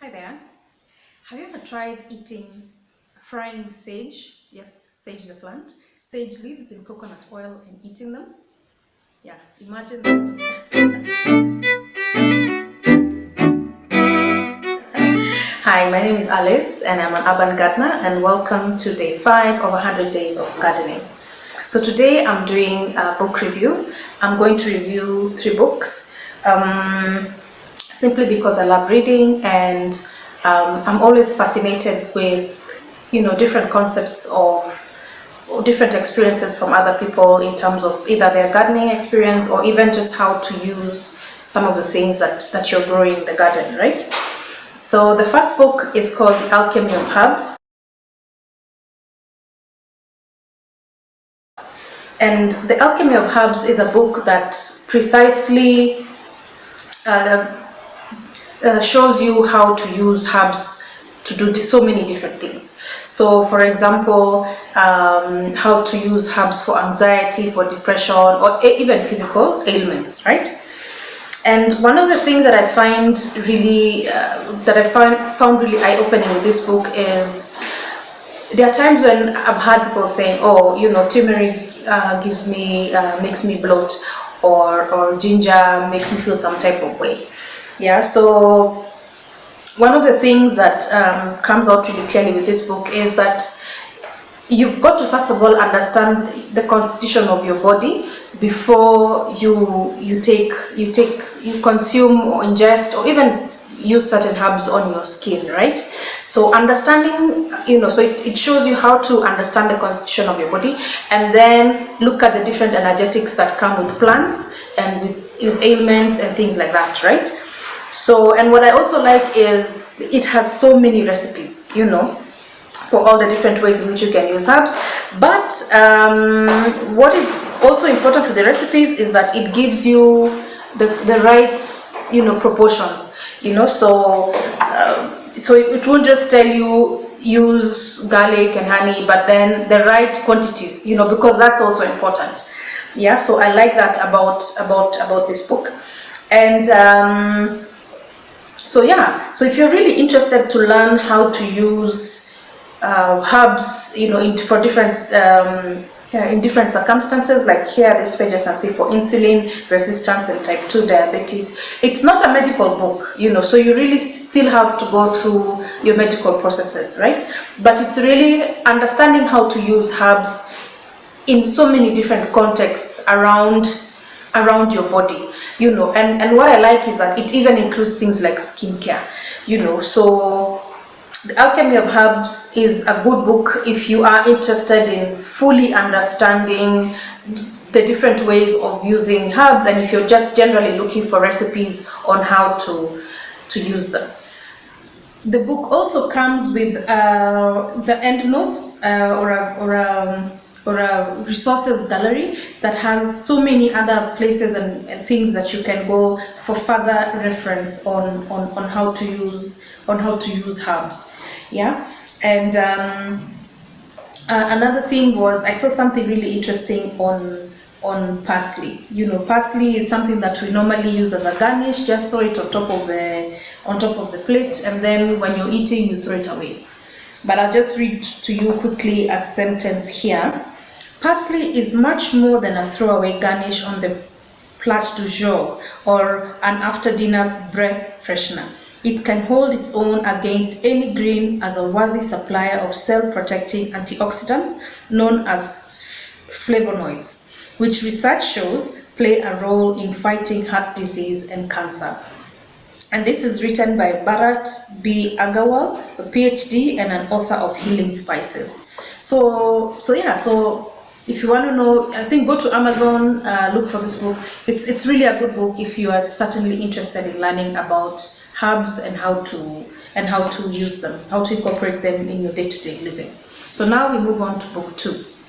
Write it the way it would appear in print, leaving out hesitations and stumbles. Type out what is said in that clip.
Hi there. Have you ever tried frying sage? Yes, sage the plant. Sage leaves in coconut oil and eating them? Yeah, imagine that. Hi, my name is Alice and I'm an urban gardener, and welcome to day 5 of 100 days of gardening. So today I'm doing a book review. I'm going to review 3 books. Simply because I love reading, and I'm always fascinated with different concepts of different experiences from other people in terms of either their gardening experience or even just how to use some of the things that you're growing in the garden, right? So the first book is called The Alchemy of Herbs. And The Alchemy of Herbs is a book that precisely shows you how to use herbs to do so many different things. So for example, how to use herbs for anxiety, for depression, or even physical ailments, right? And one of the things that I find really found really eye-opening with this book is there are times when I've heard people saying, oh, turmeric makes me bloat, or ginger makes me feel some type of way. Yeah, so one of the things that comes out really clearly with this book is that you've got to first of all understand the constitution of your body before you consume or ingest or even use certain herbs on your skin, right? So understanding, so it shows you how to understand the constitution of your body, and then look at the different energetics that come with plants and with ailments and things like that, right? So, and what I also like is it has so many recipes, for all the different ways in which you can use herbs. But what is also important for the recipes is that it gives you the right, proportions, so it won't just tell you use garlic and honey, but then the right quantities, because that's also important. Yeah, so I like that about this book. And so if you're really interested to learn how to use herbs, for different in different circumstances, like here this page I can see for insulin resistance and type 2 diabetes. It's not a medical book, so you really still have to go through your medical processes, right? But it's really understanding how to use herbs in so many different contexts around your body, and what I like is that it even includes things like skincare, so The Alchemy of Herbs is a good book if you are interested in fully understanding the different ways of using herbs, and if you're just generally looking for recipes on how to use them. The book also comes with the end notes or a resources gallery that has so many other places and things that you can go for further reference on how to use herbs. Yeah, and another thing was I saw something really interesting on parsley. Parsley is something that we normally use as a garnish. Just throw it on top of the plate, and then when you're eating, you throw it away. But I'll just read to you quickly a sentence here. Parsley is much more than a throwaway garnish on the plat du jour or an after-dinner breath freshener. It can hold its own against any green as a worthy supplier of cell-protecting antioxidants known as flavonoids, which research shows play a role in fighting heart disease and cancer. And this is written by Bharat B. Agarwal, a PhD and an author of Healing Spices. So if you want to know, I think go to Amazon, look for this book. It's really a good book if you are certainly interested in learning about herbs and how to use them, how to incorporate them in your day-to-day living. So now we move on to book 2.